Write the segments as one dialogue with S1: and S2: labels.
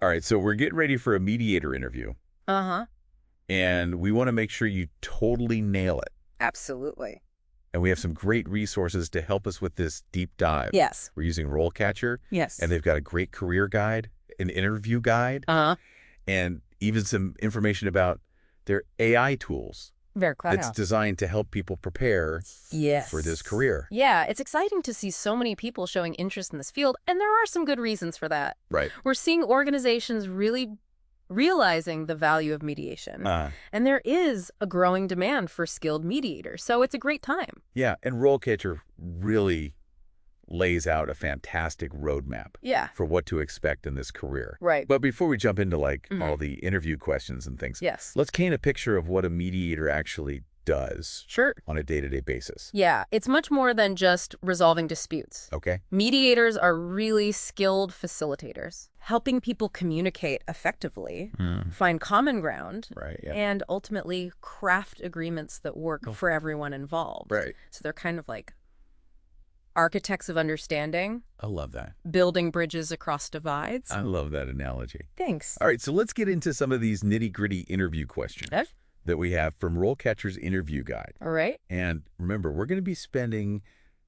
S1: All right, so we're getting ready for a mediator interview,
S2: Uh-huh.
S1: and we want to make sure you totally nail it.
S2: Absolutely.
S1: And we have some great resources to help us with this deep dive.
S2: Yes.
S1: We're using RoleCatcher,
S2: Yes.
S1: and they've got a great career guide, an interview guide,
S2: Uh-huh.
S1: and even some information about their AI tools
S2: Very clever.
S1: that's designed to help people prepare for this career.
S2: Yeah, it's exciting to see so many people showing interest in this field, and there are some good reasons for that.
S1: Right.
S2: We're seeing organizations really realizing the value of mediation. And there is a growing demand for skilled mediators, so it's a great time.
S1: Yeah, and RoleCatcher really lays out a fantastic roadmap
S2: Yeah.
S1: for what to expect in this career.
S2: Right.
S1: But before we jump into all the interview questions and things,
S2: Yes.
S1: let's paint a picture of what a mediator actually does
S2: Sure.
S1: on a day-to-day basis.
S2: Yeah, it's much more than just resolving disputes.
S1: Okay.
S2: Mediators are really skilled facilitators, helping people communicate effectively, find common ground,
S1: Right, yeah.
S2: and ultimately craft agreements that work for everyone involved.
S1: Right.
S2: So they're kind of like architects of understanding,
S1: I love that.
S2: building bridges across divides.
S1: I love that analogy.
S2: Thanks.
S1: All right, so let's get into some of these nitty-gritty interview questions
S2: Okay.
S1: that we have from RoleCatcher's interview guide.
S2: All right.
S1: And remember, we're going to be spending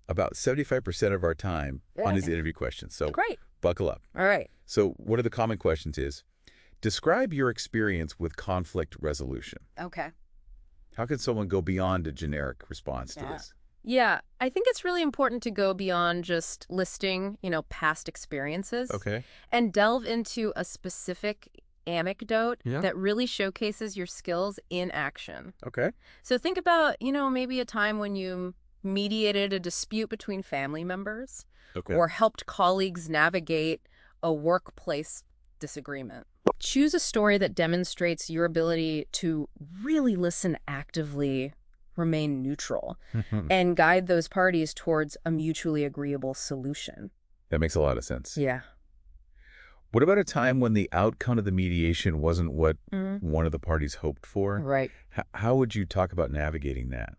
S1: about 75% of our time on these
S2: Yeah.
S1: interview questions. So
S2: Great.
S1: buckle up.
S2: All right.
S1: So one of the common questions is, describe your experience with conflict resolution.
S2: Okay.
S1: How can someone go beyond a generic response to this?
S2: Yeah, I think it's really important to go beyond just listing, past experiences.
S1: Okay.
S2: And delve into a specific anecdote
S1: Yeah.
S2: that really showcases your skills in action.
S1: Okay.
S2: So think about, maybe a time when you mediated a dispute between family members
S1: Okay.
S2: or helped colleagues navigate a workplace disagreement. Choose a story that demonstrates your ability to really listen actively, remain neutral, and guide those parties towards a mutually agreeable solution.
S1: That makes a lot of sense.
S2: Yeah.
S1: What about a time when the outcome of the mediation wasn't what one of the parties hoped for?
S2: Right.
S1: How would you talk about navigating that?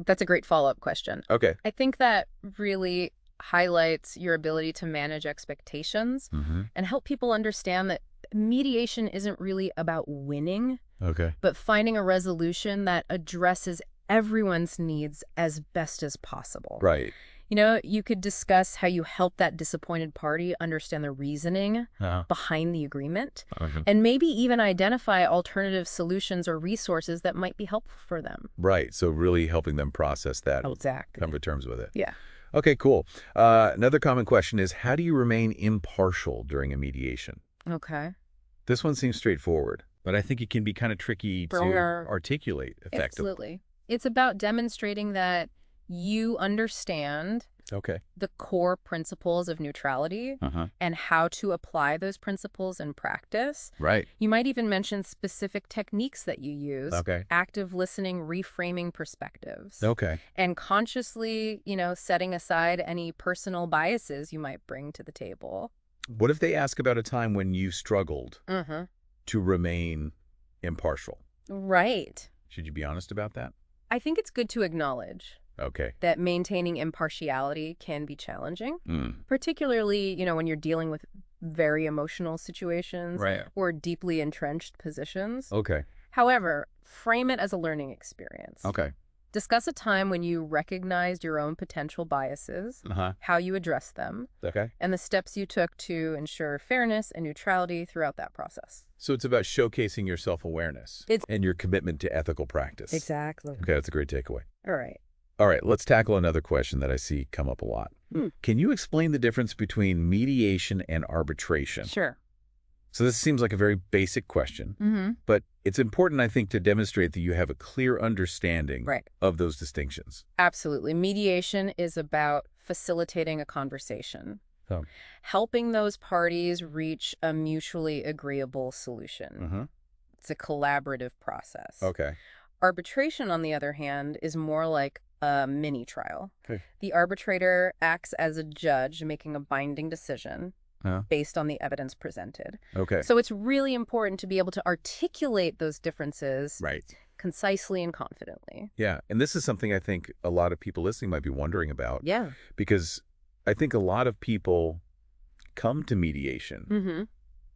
S2: That's a great follow-up question.
S1: Okay.
S2: I think that really highlights your ability to manage expectations and help people understand that mediation isn't really about winning,
S1: Okay.
S2: but finding a resolution that addresses everyone's needs as best as possible.
S1: Right.
S2: You could discuss how you help that disappointed party understand the reasoning behind the agreement, and maybe even identify alternative solutions or resources that might be helpful for them.
S1: Right. So really helping them process that.
S2: Exactly.
S1: Come to terms with it.
S2: Yeah.
S1: Okay, cool. Another common question is, how do you remain impartial during a mediation?
S2: Okay.
S1: This one seems straightforward, but I think it can be kind of tricky to articulate effectively.
S2: Absolutely. It's about demonstrating that you understand
S1: Okay.
S2: the core principles of neutrality and how to apply those principles in practice.
S1: Right.
S2: You might even mention specific techniques that you use.
S1: Okay.
S2: Active listening, reframing perspectives.
S1: Okay.
S2: And consciously, setting aside any personal biases you might bring to the table.
S1: What if they ask about a time when you struggled to remain impartial?
S2: Right.
S1: Should you be honest about that?
S2: I think it's good to acknowledge
S1: Okay.
S2: that maintaining impartiality can be challenging, particularly, when you're dealing with very emotional situations or deeply entrenched positions.
S1: Okay.
S2: However, frame it as a learning experience.
S1: Okay.
S2: Discuss a time when you recognized your own potential biases, how you addressed them,
S1: Okay.
S2: and the steps you took to ensure fairness and neutrality throughout that process.
S1: So it's about showcasing your self-awareness and your commitment to ethical practice.
S2: Exactly.
S1: Okay, that's a great takeaway.
S2: All right.
S1: All right, let's tackle another question that I see come up a lot. Can you explain the difference between mediation and arbitration?
S2: Sure.
S1: So this seems like a very basic question, but it's important, I think, to demonstrate that you have a clear understanding of those distinctions.
S2: Absolutely. Mediation is about facilitating a conversation, helping those parties reach a mutually agreeable solution. It's a collaborative process.
S1: Okay.
S2: Arbitration, on the other hand, is more like a mini trial.
S1: Okay.
S2: The arbitrator acts as a judge, making a binding decision based on the evidence presented.
S1: Okay.
S2: So it's really important to be able to articulate those differences concisely and confidently.
S1: Yeah, and this is something I think a lot of people listening might be wondering about.
S2: Yeah.
S1: Because I think a lot of people come to mediation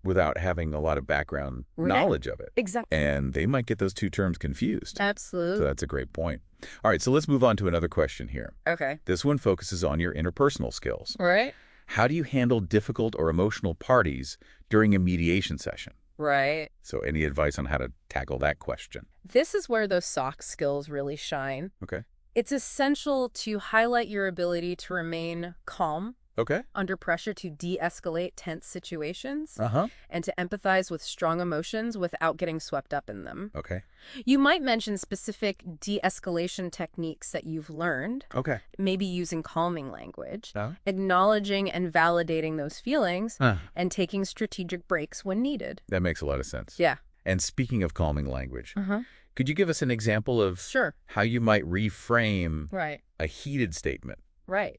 S1: without having a lot of background knowledge of it.
S2: Exactly.
S1: And they might get those two terms confused.
S2: Absolutely.
S1: So that's a great point. All right, so let's move on to another question here.
S2: Okay.
S1: This one focuses on your interpersonal skills.
S2: Right.
S1: How do you handle difficult or emotional parties during a mediation session?
S2: Right.
S1: So any advice on how to tackle that question?
S2: This is where those soft skills really shine.
S1: Okay.
S2: It's essential to highlight your ability to remain calm under pressure, to de-escalate tense situations, and to empathize with strong emotions without getting swept up in them.
S1: Okay.
S2: You might mention specific de-escalation techniques that you've learned, maybe using calming language, acknowledging and validating those feelings, and taking strategic breaks when needed.
S1: That makes a lot of sense.
S2: Yeah.
S1: And speaking of calming language, could you give us an example of how you might reframe a heated statement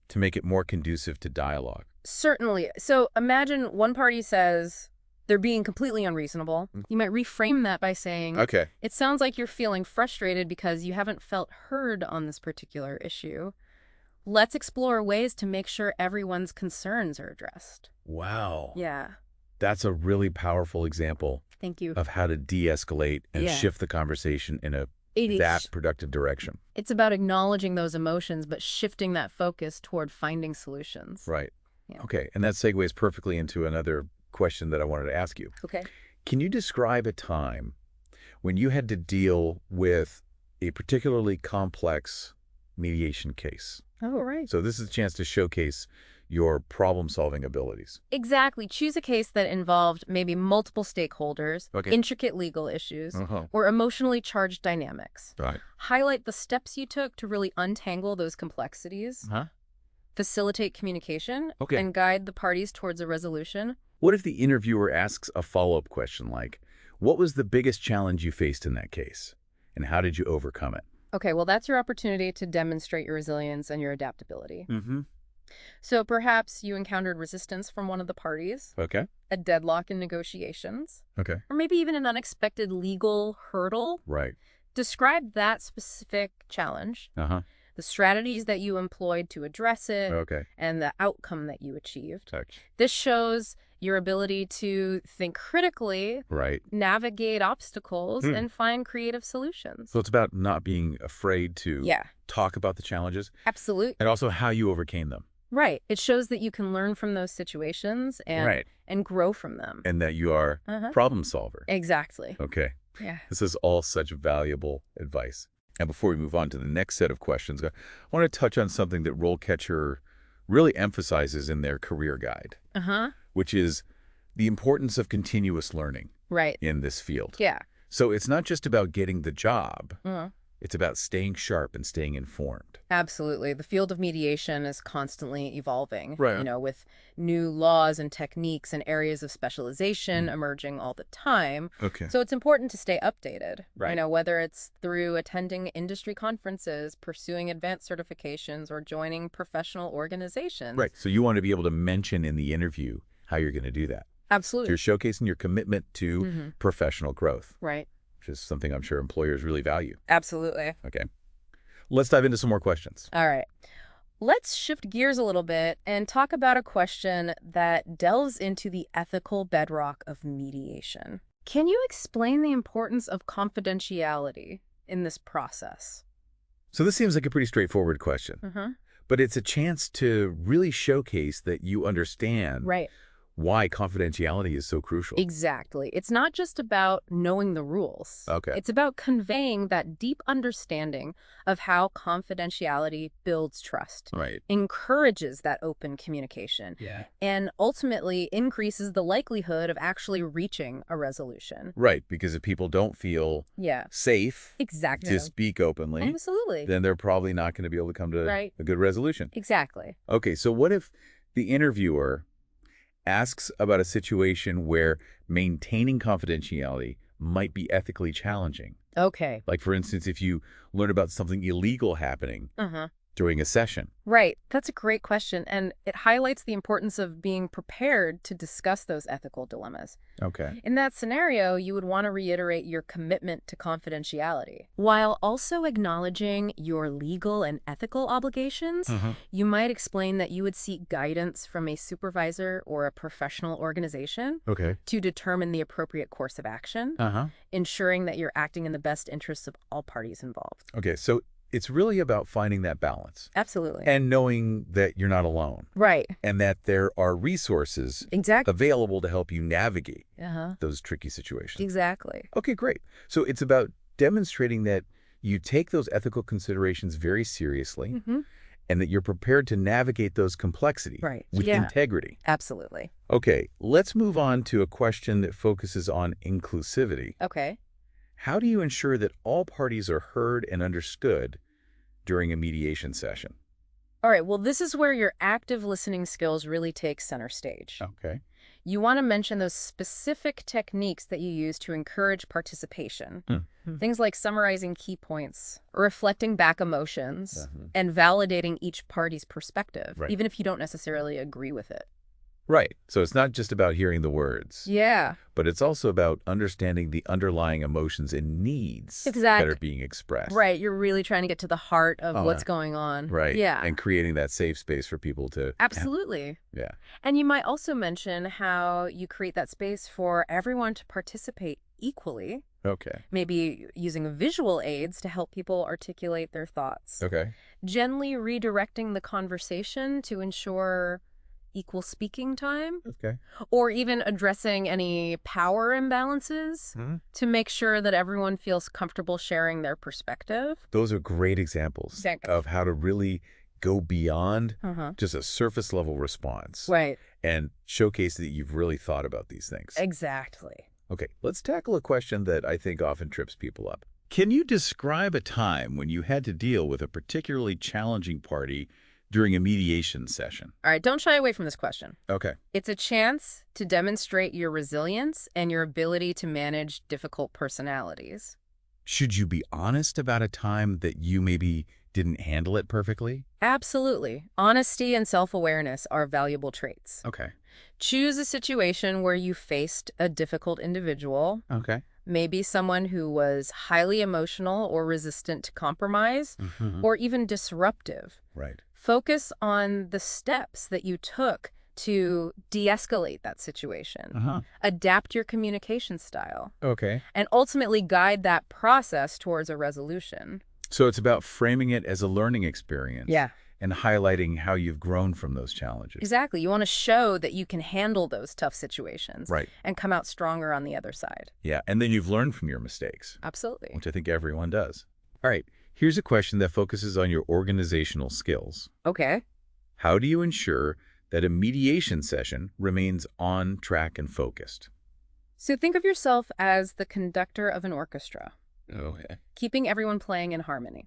S1: to make it more conducive to dialogue?
S2: Certainly. So imagine one party says they're being completely unreasonable. You might reframe that by saying, it sounds like you're feeling frustrated because you haven't felt heard on this particular issue. Let's explore ways to make sure everyone's concerns are addressed.
S1: Wow.
S2: Yeah.
S1: That's a really powerful example.
S2: Thank you.
S1: Of how to de-escalate and shift the conversation in that productive direction.
S2: It's about acknowledging those emotions, but shifting that focus toward finding solutions.
S1: Right.
S2: Yeah.
S1: Okay. And that segues perfectly into another question that I wanted to ask you.
S2: Okay.
S1: Can you describe a time when you had to deal with a particularly complex mediation case?
S2: Oh, right.
S1: So this is a chance to showcase your problem-solving abilities.
S2: Exactly. Choose a case that involved maybe multiple stakeholders, intricate legal issues, or emotionally charged dynamics.
S1: Right.
S2: Highlight the steps you took to really untangle those complexities, facilitate communication, and guide the parties towards a resolution.
S1: What if the interviewer asks a follow-up question like, what was the biggest challenge you faced in that case, and how did you overcome it?
S2: Okay, well, that's your opportunity to demonstrate your resilience and your adaptability. So perhaps you encountered resistance from one of the parties, a deadlock in negotiations, or maybe even an unexpected legal hurdle.
S1: Right.
S2: Describe that specific challenge, the strategies that you employed to address it, and the outcome that you achieved. This shows your ability to think critically, navigate obstacles, and find creative solutions.
S1: So it's about not being afraid to talk about the challenges.
S2: Absolutely.
S1: And also how you overcame them.
S2: Right. It shows that you can learn from those situations and grow from them.
S1: And that you are a problem solver.
S2: Exactly.
S1: Okay.
S2: Yeah.
S1: This is all such valuable advice. And before we move on to the next set of questions, I want to touch on something that RoleCatcher really emphasizes in their career guide, which is the importance of continuous learning in this field.
S2: Yeah.
S1: So it's not just about getting the job. It's about staying sharp and staying informed.
S2: Absolutely. The field of mediation is constantly evolving, with new laws and techniques and areas of specialization emerging all the time. So it's important to stay updated, whether it's through attending industry conferences, pursuing advanced certifications, or joining professional organizations.
S1: Right. So you want to be able to mention in the interview how you're going to do that.
S2: Absolutely.
S1: So you're showcasing your commitment to professional growth.
S2: Right.
S1: Which is something I'm sure employers really value.
S2: Absolutely.
S1: Okay. Let's dive into some more questions.
S2: All right. Let's shift gears a little bit and talk about a question that delves into the ethical bedrock of mediation. Can you explain the importance of confidentiality in this process?
S1: So this seems like a pretty straightforward question. But it's a chance to really showcase that you understand why confidentiality is so crucial.
S2: Exactly. It's not just about knowing the rules. It's about conveying that deep understanding of how confidentiality builds trust, encourages that open communication, and ultimately increases the likelihood of actually reaching a resolution.
S1: Right, because if people don't feel safe to speak openly, then they're probably not going to be able to come to a good resolution.
S2: Exactly.
S1: Okay, so what if the interviewer asks about a situation where maintaining confidentiality might be ethically challenging?
S2: Okay.
S1: Like, for instance, if you learn about something illegal happening, during a session?
S2: Right. That's a great question, and it highlights the importance of being prepared to discuss those ethical dilemmas.
S1: Okay.
S2: In that scenario, you would want to reiterate your commitment to confidentiality. While also acknowledging your legal and ethical obligations, you might explain that you would seek guidance from a supervisor or a professional organization
S1: Okay.
S2: to determine the appropriate course of action, ensuring that you're acting in the best interests of all parties involved.
S1: Okay, so it's really about finding that balance.
S2: Absolutely.
S1: And knowing that you're not alone.
S2: Right.
S1: And that there are resources
S2: Exactly.
S1: available to help you navigate those tricky situations.
S2: Exactly.
S1: Okay, great. So it's about demonstrating that you take those ethical considerations very seriously and that you're prepared to navigate those complexities with integrity.
S2: Absolutely.
S1: Okay, let's move on to a question that focuses on inclusivity.
S2: Okay.
S1: How do you ensure that all parties are heard and understood during a mediation session?
S2: All right, well, this is where your active listening skills really take center stage.
S1: Okay.
S2: You want to mention those specific techniques that you use to encourage participation. Things like summarizing key points, reflecting back emotions, and validating each party's perspective, even if you don't necessarily agree with it.
S1: Right. So it's not just about hearing the words.
S2: Yeah.
S1: But it's also about understanding the underlying emotions and needs that are being expressed.
S2: Right. You're really trying to get to the heart of what's going on.
S1: Right.
S2: Yeah.
S1: And creating that safe space for people to...
S2: Absolutely.
S1: Yeah.
S2: And you might also mention how you create that space for everyone to participate equally.
S1: Okay.
S2: Maybe using visual aids to help people articulate their thoughts.
S1: Okay.
S2: Gently redirecting the conversation to ensure equal speaking time.
S1: Okay.
S2: Or even addressing any power imbalances to make sure that everyone feels comfortable sharing their perspective.
S1: Those are great examples of how to really go beyond just a surface level response.
S2: Right.
S1: And showcase that you've really thought about these things.
S2: Exactly.
S1: Okay, let's tackle a question that I think often trips people up. Can you describe a time when you had to deal with a particularly challenging party during a mediation session?
S2: All right, don't shy away from this question.
S1: Okay.
S2: It's a chance to demonstrate your resilience and your ability to manage difficult personalities.
S1: Should you be honest about a time that you maybe didn't handle it perfectly?
S2: Absolutely. Honesty and self-awareness are valuable traits.
S1: Okay.
S2: Choose a situation where you faced a difficult individual.
S1: Okay.
S2: Maybe someone who was highly emotional or resistant to compromise, or even disruptive.
S1: Right.
S2: Focus on the steps that you took to de-escalate that situation. Adapt your communication style.
S1: Okay.
S2: And ultimately guide that process towards a resolution.
S1: So it's about framing it as a learning experience.
S2: Yeah.
S1: And highlighting how you've grown from those challenges.
S2: Exactly. You want to show that you can handle those tough situations.
S1: Right.
S2: And come out stronger on the other side.
S1: Yeah, and then you've learned from your mistakes.
S2: Absolutely.
S1: Which I think everyone does. All right, here's a question that focuses on your organizational skills.
S2: Okay.
S1: How do you ensure that a mediation session remains on track and focused?
S2: So think of yourself as the conductor of an orchestra.
S1: Okay.
S2: Keeping everyone playing in harmony.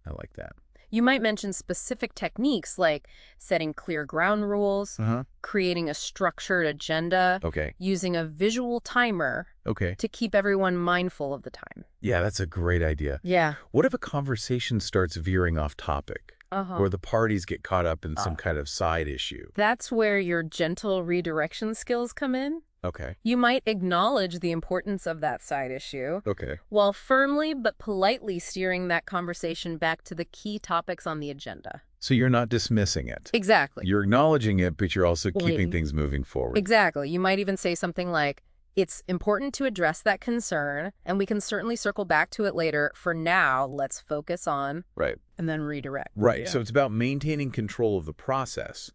S1: I like that.
S2: You might mention specific techniques like setting clear ground rules, creating a structured agenda, using a visual timer to keep everyone mindful of the time.
S1: Yeah, that's a great idea.
S2: Yeah.
S1: What if a conversation starts veering off topic? Or the parties get caught up in some kind of side issue?
S2: That's where your gentle redirection skills come in.
S1: Okay.
S2: You might acknowledge the importance of that side issue.
S1: Okay.
S2: While firmly but politely steering that conversation back to the key topics on the agenda.
S1: So you're not dismissing it.
S2: Exactly.
S1: You're acknowledging it, but you're also keeping things moving forward.
S2: Exactly. You might even say something like, it's important to address that concern, and we can certainly circle back to it later. For now, let's focus on...
S1: Right.
S2: And then redirect.
S1: Right. Yeah. So it's about maintaining control of the process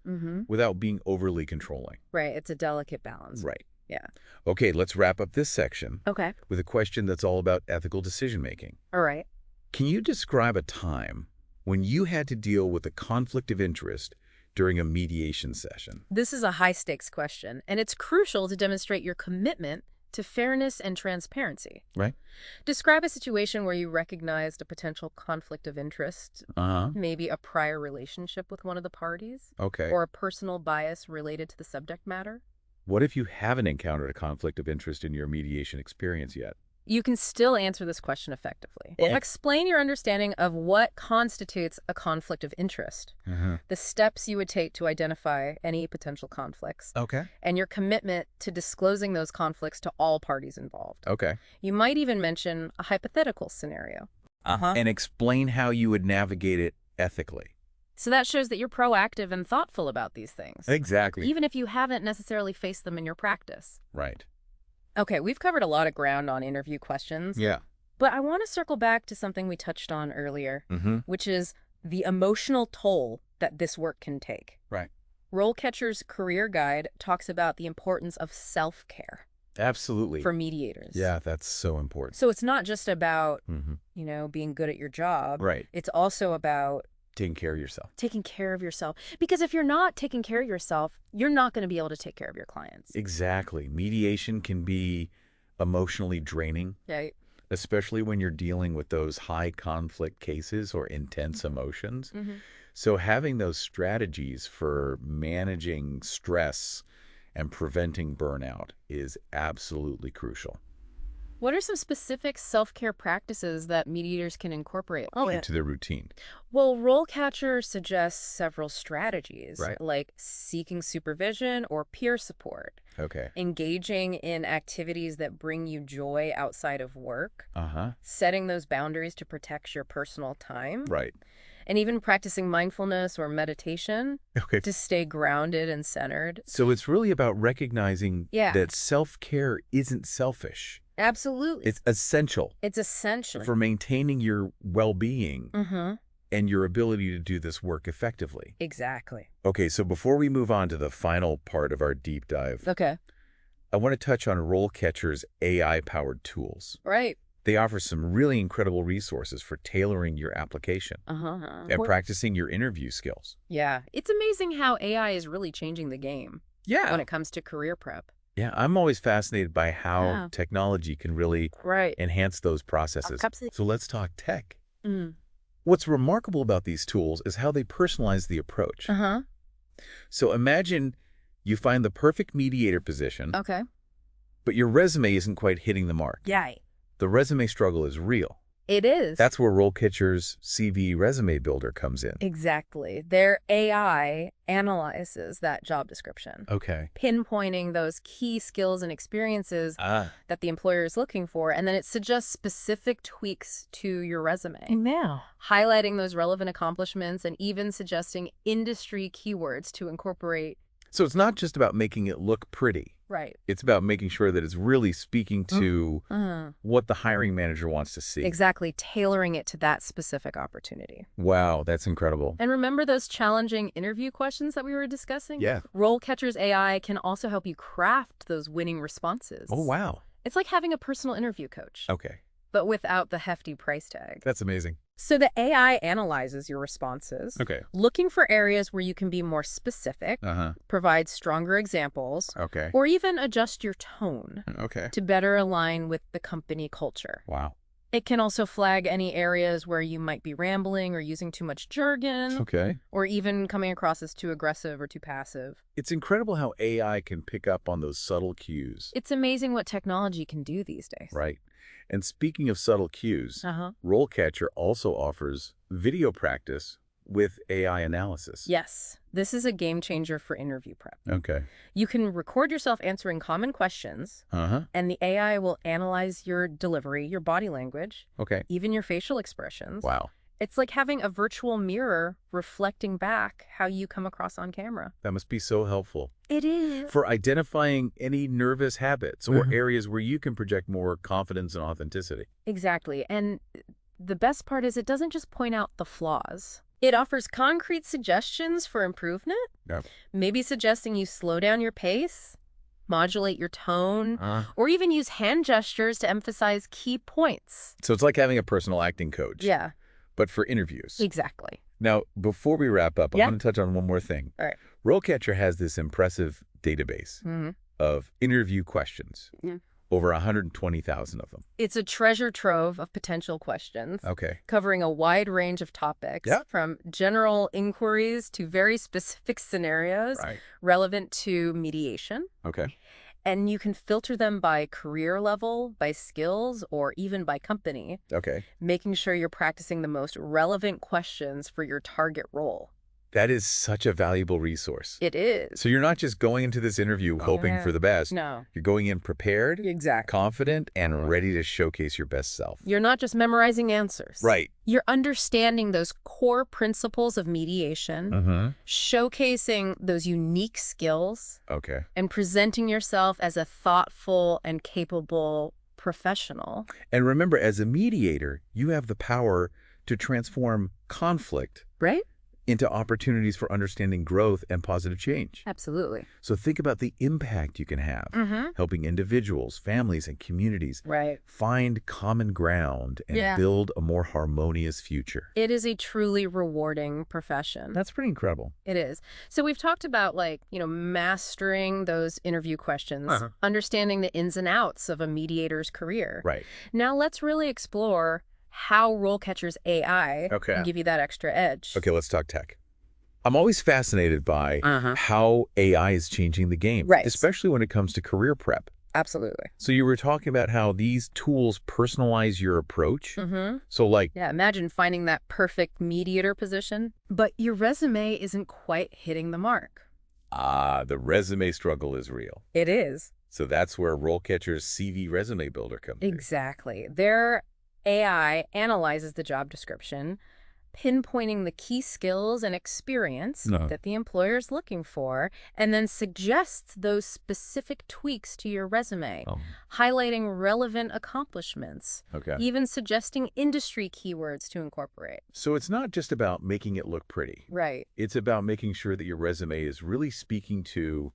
S1: without being overly controlling.
S2: Right. It's a delicate balance.
S1: Right.
S2: Yeah.
S1: Okay, let's wrap up this section with a question that's all about ethical decision-making.
S2: All right.
S1: Can you describe a time when you had to deal with a conflict of interest during a mediation session?
S2: This is a high-stakes question, and it's crucial to demonstrate your commitment to fairness and transparency.
S1: Right.
S2: Describe a situation where you recognized a potential conflict of interest, maybe a prior relationship with one of the parties, or a personal bias related to the subject matter.
S1: What if you haven't encountered a conflict of interest in your mediation experience yet?
S2: you can still answer this question effectively.
S1: Yeah.
S2: Explain your understanding of what constitutes a conflict of interest, the steps you would take to identify any potential conflicts,
S1: Okay.
S2: and your commitment to disclosing those conflicts to all parties involved.
S1: Okay.
S2: You might even mention a hypothetical scenario.
S1: And explain how you would navigate it ethically.
S2: So that shows that you're proactive and thoughtful about these things.
S1: Exactly.
S2: Even if you haven't necessarily faced them in your practice.
S1: Right.
S2: Okay, we've covered a lot of ground on interview questions.
S1: Yeah.
S2: But I want to circle back to something we touched on earlier, which is the emotional toll that this work can take.
S1: Right.
S2: RoleCatcher's Career Guide talks about the importance of self-care.
S1: Absolutely.
S2: For mediators.
S1: Yeah, that's so important.
S2: So it's not just about, being good at your job.
S1: Right.
S2: It's also about
S1: taking care of yourself.
S2: Taking care of yourself. Because if you're not taking care of yourself, you're not going to be able to take care of your clients.
S1: Exactly. Mediation can be emotionally draining.
S2: Right.
S1: Especially when you're dealing with those high conflict cases or intense emotions. So having those strategies for managing stress and preventing burnout is absolutely crucial.
S2: What are some specific self-care practices that mediators can incorporate
S1: into their routine?
S2: Well, RoleCatcher suggests several strategies,
S1: Right.
S2: like seeking supervision or peer support,
S1: Okay.
S2: engaging in activities that bring you joy outside of work,
S1: Uh-huh.
S2: setting those boundaries to protect your personal time,
S1: Right.
S2: and even practicing mindfulness or meditation
S1: Okay.
S2: to stay grounded and centered.
S1: So it's really about recognizing that self-care isn't selfish.
S2: Absolutely.
S1: It's essential.
S2: It's essential.
S1: For maintaining your well-being and your ability to do this work effectively.
S2: Exactly.
S1: Okay, so before we move on to the final part of our deep dive, I want to touch on RoleCatcher's AI-powered tools.
S2: Right.
S1: They offer some really incredible resources for tailoring your application and practicing your interview skills.
S2: Yeah. It's amazing how AI is really changing the game when it comes to career prep.
S1: Yeah, I'm always fascinated by how technology can really enhance those processes. So let's talk tech. What's remarkable about these tools is how they personalize the approach. So imagine you find the perfect mediator position, but your resume isn't quite hitting the mark. The resume struggle is real.
S2: It is.
S1: That's where RoleCatcher's CV Resume Builder comes in.
S2: Exactly. Their AI analyzes that job description.
S1: Okay.
S2: Pinpointing those key skills and experiences that the employer is looking for, and then it suggests specific tweaks to your resume. Highlighting those relevant accomplishments and even suggesting industry keywords to incorporate.
S1: So it's not just about making it look pretty.
S2: Right.
S1: It's about making sure that it's really speaking to what the hiring manager wants to see.
S2: Exactly. Tailoring it to that specific opportunity.
S1: Wow, that's incredible.
S2: And remember those challenging interview questions that we were discussing?
S1: Yeah.
S2: RoleCatcher's AI can also help you craft those winning responses.
S1: Oh, wow.
S2: It's like having a personal interview coach.
S1: Okay.
S2: But without the hefty price tag.
S1: That's amazing.
S2: So the AI analyzes your responses, looking for areas where you can be more specific, provide stronger examples, or even adjust your tone to better align with the company culture.
S1: Wow.
S2: It can also flag any areas where you might be rambling or using too much jargon, or even coming across as too aggressive or too passive.
S1: It's incredible how AI can pick up on those subtle cues.
S2: It's amazing what technology can do these days.
S1: Right. And speaking of subtle cues, RoleCatcher also offers video practice with AI analysis.
S2: Yes. This is a game changer for interview prep.
S1: Okay.
S2: You can record yourself answering common questions, and the AI will analyze your delivery, your body language, even your facial expressions.
S1: Wow.
S2: It's like having a virtual mirror reflecting back how you come across on camera.
S1: That must be so helpful.
S2: It is.
S1: For identifying any nervous habits or areas where you can project more confidence and authenticity.
S2: Exactly. And the best part is it doesn't just point out the flaws. It offers concrete suggestions for improvement. Maybe suggesting you slow down your pace, modulate your tone, or even use hand gestures to emphasize key points.
S1: So it's like having a personal acting coach.
S2: Yeah.
S1: But for interviews.
S2: Exactly.
S1: Now, before we wrap up, I want to touch on one more thing.
S2: All right.
S1: RoleCatcher has this impressive database of interview questions. Over 120,000 of them.
S2: It's a treasure trove of potential questions. Covering a wide range of topics, from general inquiries to very specific scenarios relevant to mediation. And you can filter them by career level, by skills, or even by company,
S1: Okay.
S2: making sure you're practicing the most relevant questions for your target role.
S1: That is such a valuable resource.
S2: It is.
S1: So you're not just going into this interview hoping for the best.
S2: No.
S1: You're going in prepared,
S2: Exactly.
S1: confident, and ready to showcase your best self.
S2: You're not just memorizing answers.
S1: Right.
S2: You're understanding those core principles of mediation, showcasing those unique skills,
S1: Okay.
S2: and presenting yourself as a thoughtful and capable professional.
S1: And remember, as a mediator, you have the power to transform conflict
S2: Right?
S1: into opportunities for understanding growth and positive change.
S2: Absolutely.
S1: So think about the impact you can have, helping individuals, families, and communities
S2: Right.
S1: find common ground and build a more harmonious future.
S2: It is a truly rewarding profession.
S1: That's pretty incredible.
S2: It is. So we've talked about, mastering those interview questions, understanding the ins and outs of a mediator's career.
S1: Right.
S2: Now let's really explore how RoleCatcher's AI can give you that extra edge.
S1: Okay, let's talk tech. I'm always fascinated by how AI is changing the game,
S2: Right.
S1: especially when it comes to career prep.
S2: Absolutely.
S1: So you were talking about how these tools personalize your approach. So
S2: Yeah, imagine finding that perfect mediator position, but your resume isn't quite hitting the mark.
S1: the resume struggle is real.
S2: It is.
S1: So that's where RoleCatcher's CV resume builder comes in.
S2: Exactly. Their AI analyzes the job description, pinpointing the key skills and experience that the employer is looking for, and then suggests those specific tweaks to your resume, highlighting relevant accomplishments, even suggesting industry keywords to incorporate.
S1: So it's not just about making it look pretty.
S2: Right.
S1: It's about making sure that your resume is really speaking to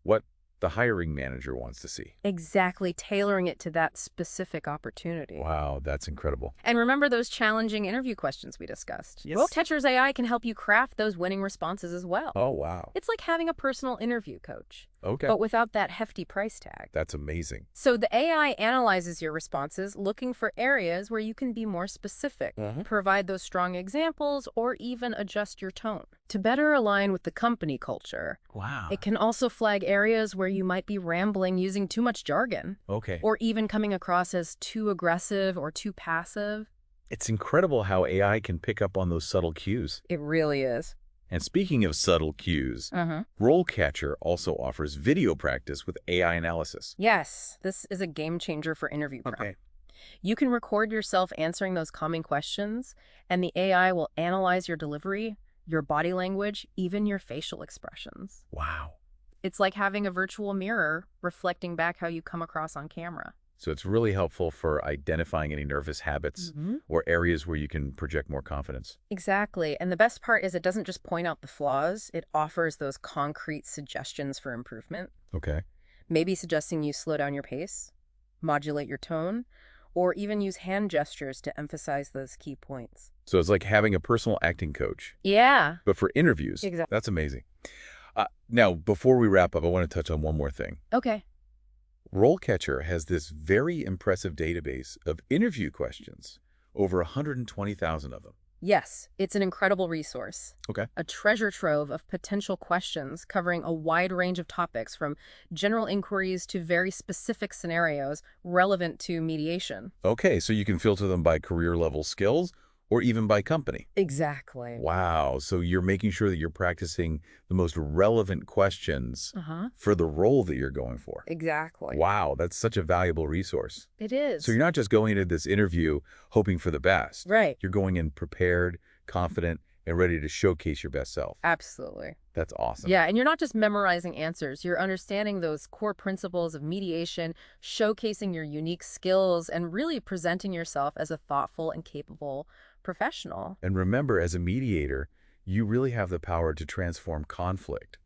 S1: what the hiring manager wants to see.
S2: Exactly, tailoring it to that specific opportunity.
S1: Wow, that's incredible.
S2: And remember those challenging interview questions we discussed?
S1: Yes.
S2: RoleCatcher's AI can help you craft those winning responses as well.
S1: Oh, wow.
S2: It's like having a personal interview coach,
S1: Okay.
S2: but without that hefty price tag.
S1: That's amazing.
S2: So the AI analyzes your responses, looking for areas where you can be more specific, provide those strong examples, or even adjust your tone to better align with the company culture.
S1: Wow.
S2: It can also flag areas where you might be rambling, using too much jargon,
S1: Okay.
S2: or even coming across as too aggressive or too passive.
S1: It's incredible how AI can pick up on those subtle cues.
S2: It really is.
S1: And speaking of subtle cues, RoleCatcher also offers video practice with AI analysis.
S2: Yes, this is a game changer for interview prep. You can record yourself answering those common questions, and the AI will analyze your delivery, your body language, even your facial expressions.
S1: Wow.
S2: It's like having a virtual mirror reflecting back how you come across on camera.
S1: So it's really helpful for identifying any nervous habits or areas where you can project more confidence.
S2: Exactly. And the best part is it doesn't just point out the flaws, it offers those concrete suggestions for improvement.
S1: Okay.
S2: Maybe suggesting you slow down your pace, modulate your tone, or even use hand gestures to emphasize those key points.
S1: So it's like having a personal acting coach.
S2: Yeah.
S1: But for interviews.
S2: Exactly.
S1: That's amazing. Now, before we wrap up, I want to touch on one more thing.
S2: Okay.
S1: RoleCatcher has this very impressive database of interview questions, over 120,000 of them.
S2: Yes, it's an incredible resource.
S1: Okay.
S2: A treasure trove of potential questions covering a wide range of topics, from general inquiries to very specific scenarios relevant to mediation.
S1: Okay, so you can filter them by career level skills or even by company.
S2: Exactly.
S1: Wow, so you're making sure that you're practicing the most relevant questions for the role that you're going for.
S2: Exactly.
S1: Wow, that's such a valuable resource.
S2: It is.
S1: So you're not just going into this interview hoping for the best.
S2: Right.
S1: You're going in prepared, confident, and ready to showcase your best self.
S2: Absolutely.
S1: That's awesome.
S2: Yeah, and you're not just memorizing answers. You're understanding those core principles of mediation, showcasing your unique skills, and really presenting yourself as a thoughtful and capable professional.
S1: And remember, as a mediator, you really have the power to transform conflict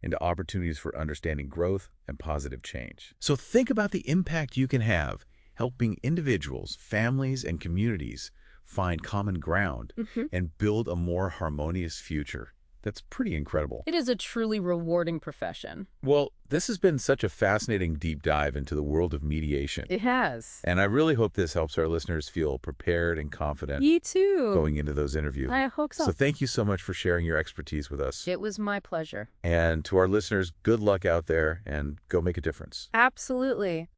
S1: into opportunities for understanding growth and positive change. So think about the impact you can have helping individuals, families, and communities find common ground and build a more harmonious future. That's pretty incredible.
S2: It is a truly rewarding profession.
S1: Well, this has been such a fascinating deep dive into the world of mediation.
S2: It has.
S1: And I really hope this helps our listeners feel prepared and confident
S2: You too.
S1: going into those interviews.
S2: I hope so.
S1: So thank you so much for sharing your expertise with us.
S2: It was my pleasure.
S1: And to our listeners, good luck out there and go make a difference.
S2: Absolutely.